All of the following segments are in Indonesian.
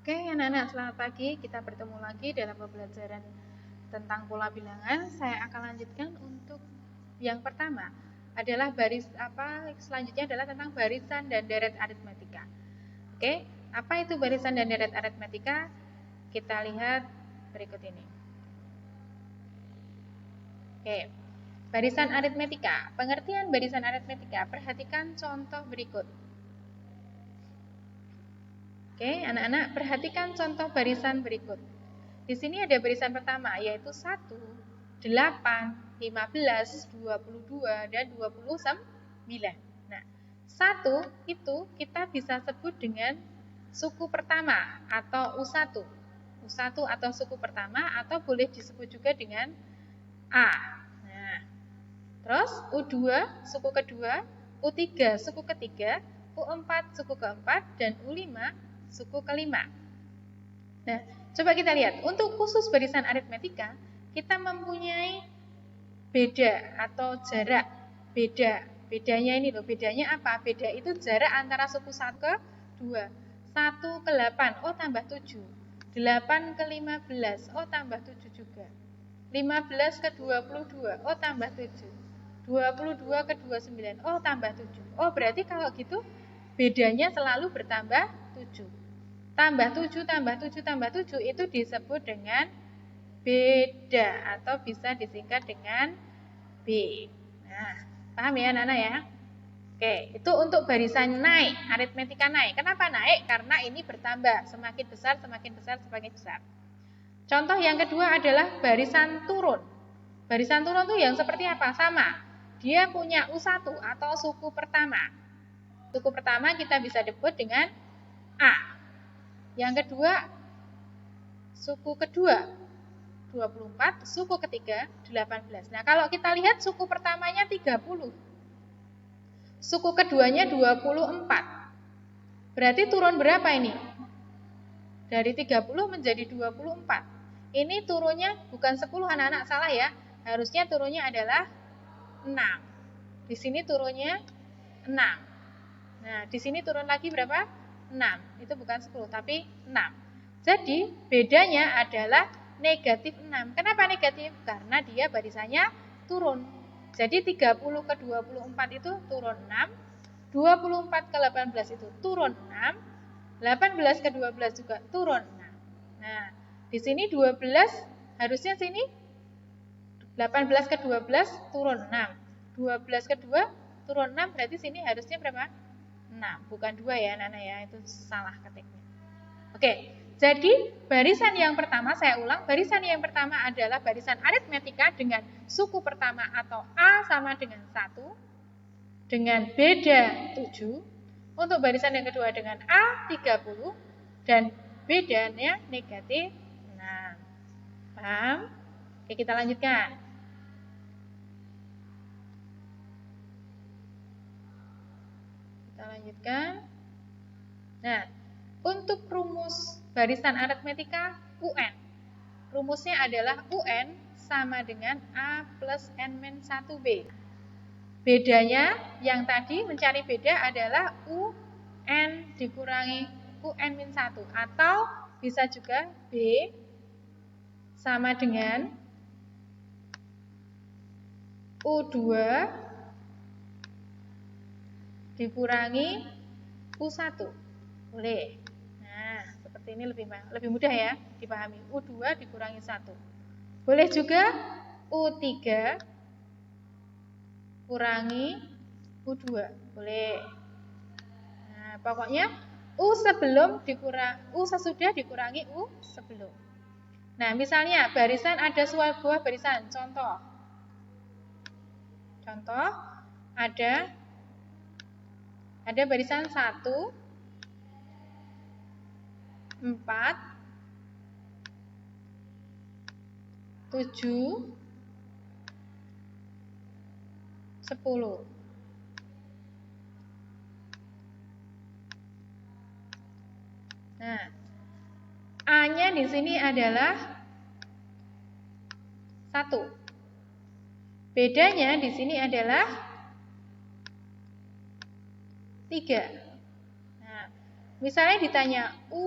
Oke, anak-anak, selamat pagi. Kita bertemu lagi dalam pembelajaran tentang pola bilangan. Saya akan lanjutkan untuk yang pertama adalah selanjutnya adalah tentang barisan dan deret aritmetika. Oke, apa itu barisan dan deret aritmetika? Kita lihat berikut ini. Oke, barisan aritmetika. Pengertian barisan aritmetika, perhatikan contoh berikut. Oke, anak-anak, perhatikan contoh barisan berikut. Di sini ada barisan pertama, yaitu 1, 8, 15, 22, dan 29. Nah, 1 itu kita bisa sebut dengan suku pertama atau U1. U1 atau suku pertama, atau boleh disebut juga dengan A. Nah, terus U2 suku kedua, U3 suku ketiga, U4 suku keempat, dan U5 suku kelima. Nah, coba kita lihat. Untuk khusus barisan aritmetika, kita mempunyai beda atau jarak. Bedanya ini loh. Bedanya apa? Beda itu jarak antara suku 1 ke 2. 1 ke 8, oh tambah 7. 8 ke 15, oh tambah 7 juga. 15 ke 22, oh tambah 7. 22 ke 29, oh tambah 7. Oh, berarti kalau gitu bedanya selalu bertambah 7. Tambah 7, tambah 7, tambah 7 itu disebut dengan beda atau bisa disingkat dengan B. Nah, paham ya anak-anak ya? Oke, itu untuk barisan naik, aritmetika naik. Kenapa naik? Karena ini bertambah, semakin besar, semakin besar, semakin besar. Contoh yang kedua adalah barisan turun. Barisan turun itu yang seperti apa? Sama. Dia punya U1 atau suku pertama. Suku pertama kita bisa sebut dengan A. Yang kedua, suku kedua 24, suku ketiga 18. Nah, kalau kita lihat suku pertamanya 30. Suku keduanya 24. Berarti turun berapa ini? Dari 30 menjadi 24. Ini turunnya bukan 10 anak-anak, salah ya. Harusnya turunnya adalah 6. Di sini turunnya 6. Nah, di sini turun lagi berapa? 6. Itu bukan 10, tapi 6. Jadi, bedanya adalah negatif 6. Kenapa negatif? Karena dia barisannya turun. Jadi, 30 ke 24 itu turun 6. 24 ke 18 itu turun 6. 18 ke 12 juga turun 6. Nah, di sini 12, harusnya sini 18 ke 12 turun 6. 12 ke 2 turun 6, berarti sini harusnya berapa? 6, bukan 2 ya anak-anak ya, itu salah ketiknya. Oke, jadi barisan yang pertama, saya ulang, barisan yang pertama adalah barisan aritmetika dengan suku pertama atau A sama dengan 1, dengan beda 7. Untuk barisan yang kedua dengan A 30 dan bedanya negatif 6. Paham? Oke, kita lanjutkan. Nah, untuk rumus barisan aritmetika UN. Rumusnya adalah UN sama dengan A plus N-1B. Bedanya yang tadi mencari beda adalah UN dikurangi UN-1. Atau bisa juga B sama dengan U2 dikurangi U1. Boleh. Nah, seperti ini lebih mudah ya dipahami. U2 dikurangi 1. Boleh juga U3 kurangi U2. Boleh. Nah, pokoknya U sesudah dikurangi U sebelum. Nah, misalnya barisan ada sebuah barisan. Contoh ada barisan 1, 4, 7, 10. Nah, A-nya di sini adalah 1. Bedanya di sini adalah 3. Nah, misalnya ditanya U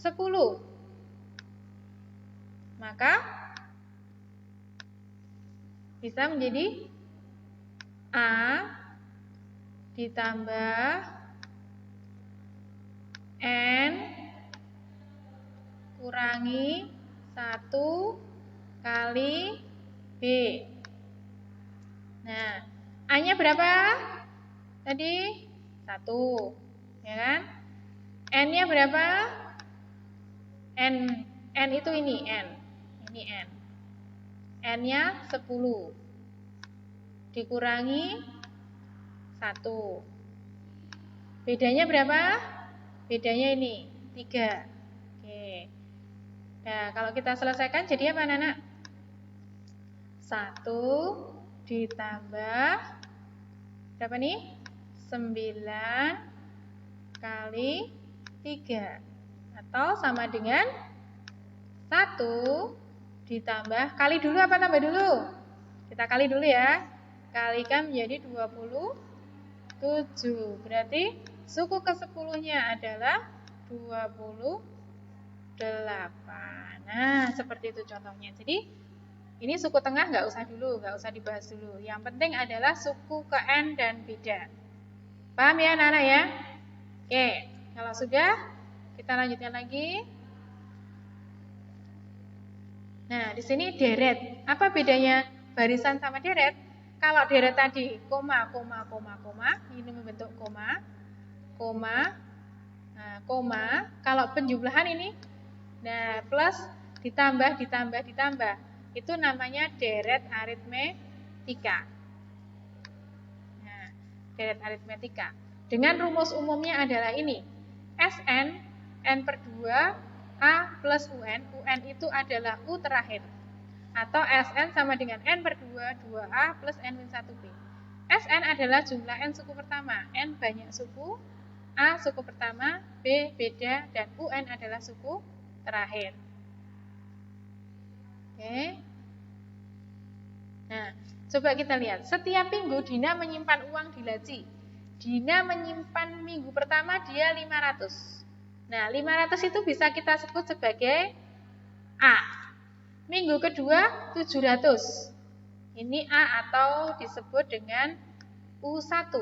10. Maka bisa menjadi A ditambah N kurangi 1 kali B. Nah, A-nya berapa? Tadi 1, ya kan? N-nya berapa? N itu ini N. Ini N. N-nya 10. Dikurangi 1. Bedanya berapa? Bedanya ini 3. Oke. Nah, kalau kita selesaikan jadi apa, anak-anak? 1 ditambah berapa nih? 9 kali 3. Atau sama dengan 1 ditambah, kali dulu apa tambah dulu? Kita kali dulu ya. Kalikan menjadi 27. Berarti suku ke-10-nya adalah 28. Nah, seperti itu contohnya. Jadi, ini suku tengah nggak usah dibahas dulu. Yang penting adalah suku ke N dan beda. Paham ya anak-anak ya? Oke, kalau sudah, kita lanjutkan lagi. Nah, di sini deret. Apa bedanya barisan sama deret? Kalau deret tadi koma, ini membentuk koma, nah, koma. Kalau penjumlahan ini, nah plus ditambah, itu namanya deret aritmetika. Nah, deret aritmetika. Dengan rumus umumnya adalah ini, Sn, n/2, A plus UN, UN itu adalah U terakhir. Atau Sn sama dengan n/2, 2A plus n-1B. Sn adalah jumlah n suku pertama, n banyak suku, A suku pertama, B beda, dan UN adalah suku terakhir. Oke. Nah, coba kita lihat. Setiap minggu Dina menyimpan uang di laci. Dina menyimpan minggu pertama dia 500. Nah, 500 itu bisa kita sebut sebagai A. Minggu kedua 700. Ini A atau disebut dengan U1.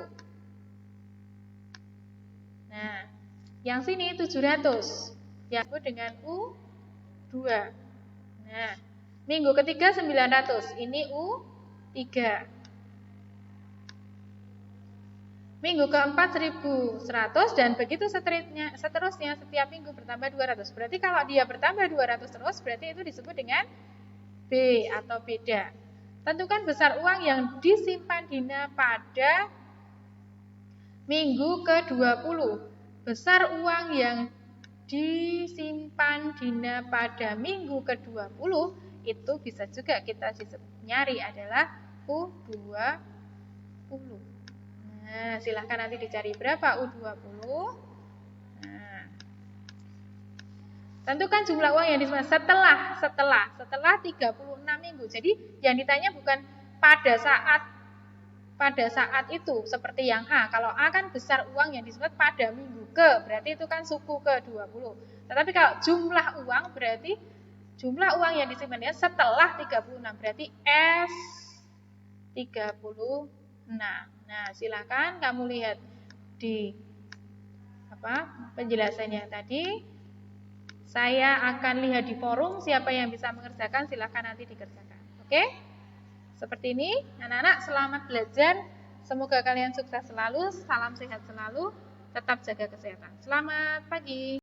Nah, yang sini 700. Yang disebut dengan U2. Nah, minggu ketiga 900. Ini U3. Minggu keempat 1100 dan begitu seterusnya setiap minggu bertambah 200. Berarti kalau dia bertambah 200 terus berarti itu disebut dengan B atau beda. Tentukan besar uang yang disimpan Dina pada minggu ke-20. Besar uang yang disimpan Dina pada minggu ke-20 itu bisa juga kita nyari adalah U20. Nah, silahkan nanti dicari berapa U20. Nah, tentukan jumlah uang yang disimpan setelah 36 minggu. Jadi yang ditanya bukan pada saat itu seperti yang A. Kalau A kan besar uang yang disimpan pada minggu ke, berarti itu kan suku ke-20. Tetapi kalau jumlah uang berarti jumlah uang yang disimpannya setelah 36, berarti S36. Nah, silakan kamu lihat di penjelasannya tadi. Saya akan lihat di forum siapa yang bisa mengerjakan, silakan nanti dikerjakan. Oke? Seperti ini, anak-anak selamat belajar. Semoga kalian sukses selalu, salam sehat selalu, tetap jaga kesehatan. Selamat pagi.